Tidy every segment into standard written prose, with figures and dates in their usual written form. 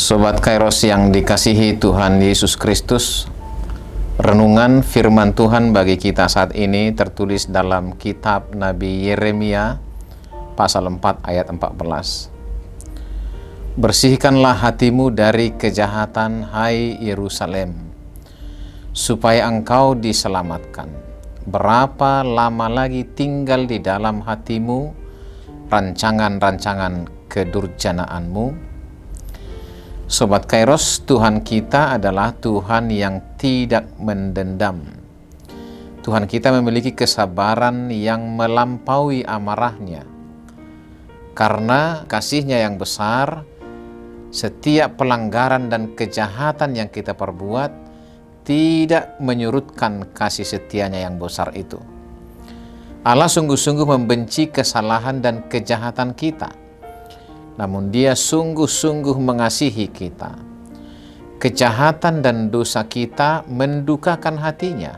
Sobat Kairos yang dikasihi Tuhan Yesus Kristus, renungan firman Tuhan bagi kita saat ini tertulis dalam kitab Nabi Yeremia pasal 4 ayat 14. Bersihkanlah hatimu dari kejahatan, hai Yerusalem, supaya engkau diselamatkan. Berapa lama lagi tinggal di dalam hatimu rancangan-rancangan kedurjanaanmu? Sobat Kairos, Tuhan kita adalah Tuhan yang tidak mendendam. Tuhan kita memiliki kesabaran yang melampaui amarahnya. Karena kasih-Nya yang besar, setiap pelanggaran dan kejahatan yang kita perbuat tidak menyurutkan kasih setia-Nya yang besar itu. Allah sungguh-sungguh membenci kesalahan dan kejahatan kita. Namun Dia sungguh-sungguh mengasihi kita. Kejahatan dan dosa kita mendukakan hatinya.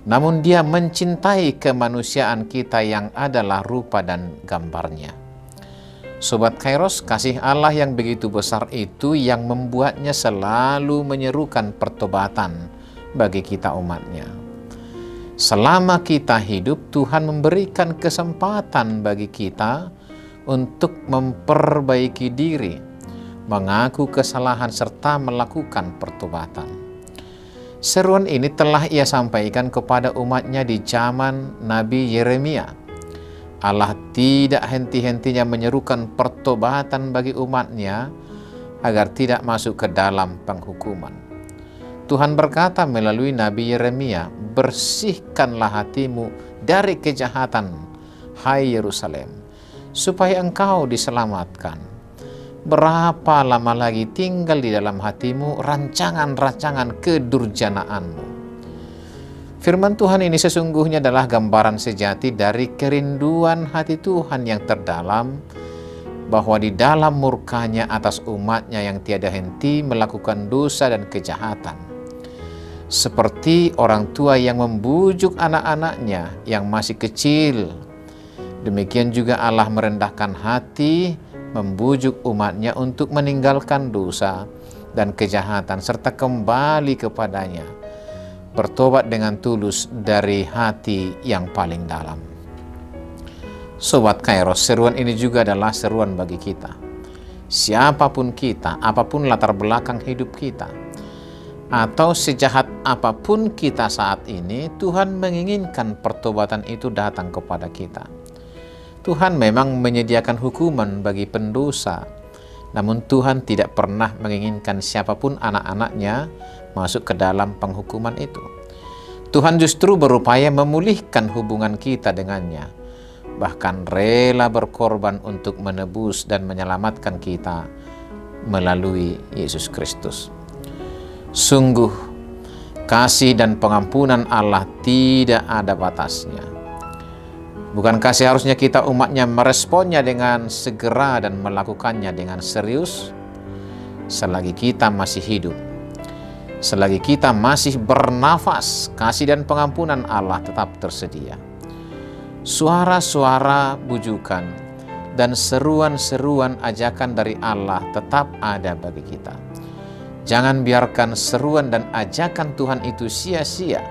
Namun Dia mencintai kemanusiaan kita yang adalah rupa dan gambarnya. Sobat Kairos, kasih Allah yang begitu besar itu yang membuatnya selalu menyerukan pertobatan bagi kita umatnya. Selama kita hidup, Tuhan memberikan kesempatan bagi kita untuk memperbaiki diri, mengaku kesalahan serta melakukan pertobatan. Seruan ini telah Ia sampaikan kepada umatnya di zaman Nabi Yeremia. Allah tidak henti-hentinya menyerukan pertobatan bagi umatnya agar tidak masuk ke dalam penghukuman. Tuhan berkata melalui Nabi Yeremia, "Bersihkanlah hatimu dari kejahatan, hai Yerusalem, supaya engkau diselamatkan. Berapa lama lagi tinggal di dalam hatimu rancangan-rancangan kedurjanaanmu?" Firman Tuhan ini sesungguhnya adalah gambaran sejati dari kerinduan hati Tuhan yang terdalam, bahwa di dalam murka-Nya atas umat-Nya yang tiada henti melakukan dosa dan kejahatan. Seperti orang tua yang membujuk anak-anaknya yang masih kecil, demikian juga Allah merendahkan hati, membujuk umat-Nya untuk meninggalkan dosa dan kejahatan serta kembali kepadanya, bertobat dengan tulus dari hati yang paling dalam. Sobat Kairos, seruan ini juga adalah seruan bagi kita. Siapapun kita, apapun latar belakang hidup kita, atau sejahat apapun kita saat ini, Tuhan menginginkan pertobatan itu datang kepada kita. Tuhan memang menyediakan hukuman bagi pendosa, namun Tuhan tidak pernah menginginkan siapapun anak-anaknya masuk ke dalam penghukuman itu. Tuhan justru berupaya memulihkan hubungan kita dengannya, bahkan rela berkorban untuk menebus dan menyelamatkan kita melalui Yesus Kristus. Sungguh, kasih dan pengampunan Allah tidak ada batasnya. Bukankah seharusnya kita umatnya meresponnya dengan segera dan melakukannya dengan serius? Selagi kita masih hidup, selagi kita masih bernafas, kasih dan pengampunan Allah tetap tersedia. Suara-suara bujukan dan seruan-seruan ajakan dari Allah tetap ada bagi kita. Jangan biarkan seruan dan ajakan Tuhan itu sia-sia.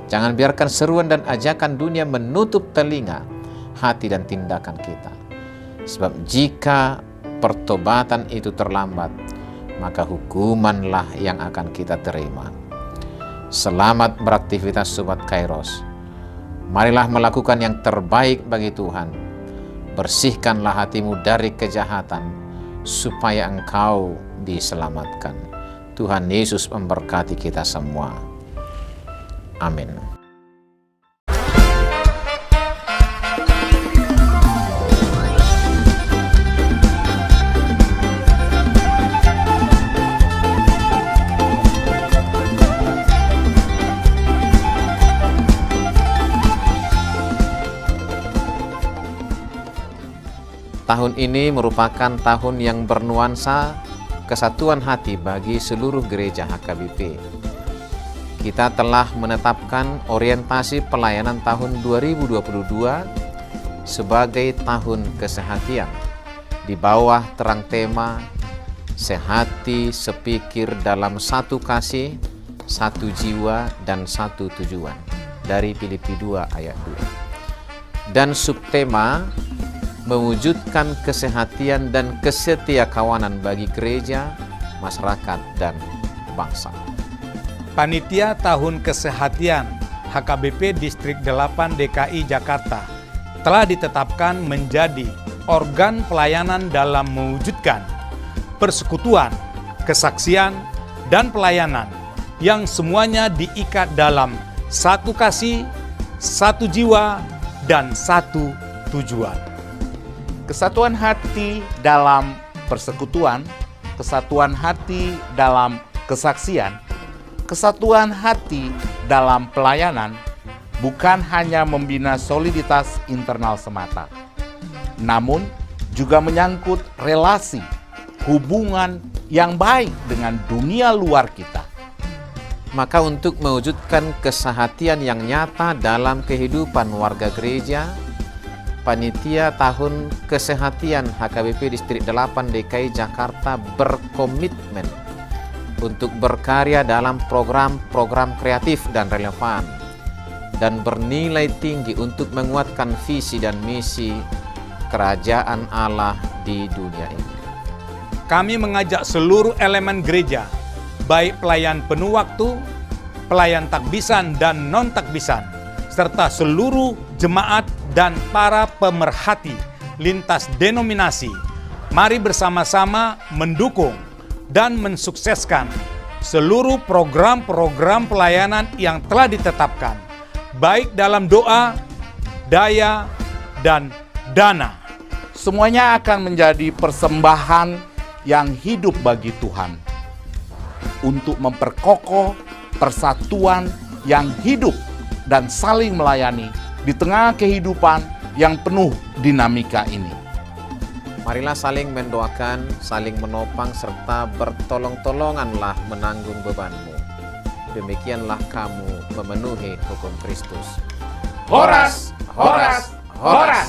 Jangan biarkan seruan dan ajakan dunia menutup telinga, hati dan tindakan kita. Sebab jika pertobatan itu terlambat, maka hukumanlah yang akan kita terima. Selamat beraktivitas Sobat Kairos. Marilah melakukan yang terbaik bagi Tuhan. Bersihkanlah hatimu dari kejahatan, supaya engkau diselamatkan. Tuhan Yesus memberkati kita semua. Amin. Tahun ini merupakan tahun yang bernuansa kesatuan hati bagi seluruh gereja HKBP. Kita telah menetapkan orientasi pelayanan tahun 2022 sebagai tahun kesehatian di bawah terang tema sehati, sepikir dalam satu kasih, satu jiwa, dan satu tujuan. Dari Filipi 2 ayat 2. Dan subtema mewujudkan kesehatian dan kesetiakawanan bagi gereja, masyarakat, dan bangsa. Panitia Tahun Kesehatian HKBP Distrik 8 DKI Jakarta telah ditetapkan menjadi organ pelayanan dalam mewujudkan persekutuan, kesaksian, dan pelayanan yang semuanya diikat dalam satu kasih, satu jiwa, dan satu tujuan. Kesatuan hati dalam persekutuan, kesatuan hati dalam kesaksian, kesatuan hati dalam pelayanan bukan hanya membina soliditas internal semata, namun juga menyangkut relasi, hubungan yang baik dengan dunia luar kita. Maka untuk mewujudkan kesehatian yang nyata dalam kehidupan warga gereja, Panitia Tahun Kesehatian HKBP Distrik 8 DKI Jakarta berkomitmen untuk berkarya dalam program-program kreatif dan relevan, dan bernilai tinggi untuk menguatkan visi dan misi Kerajaan Allah di dunia ini. Kami mengajak seluruh elemen gereja, baik pelayan penuh waktu, pelayan takbisan dan non-takbisan, serta seluruh jemaat dan para pemerhati lintas denominasi, mari bersama-sama mendukung dan mensukseskan seluruh program-program pelayanan yang telah ditetapkan, baik dalam doa, daya, dan dana. Semuanya akan menjadi persembahan yang hidup bagi Tuhan untuk memperkokoh persatuan yang hidup dan saling melayani di tengah kehidupan yang penuh dinamika ini. Marilah saling mendoakan, saling menopang, serta bertolong-tolonganlah menanggung bebanmu. Demikianlah kamu memenuhi hukum Kristus. Horas, horas, horas!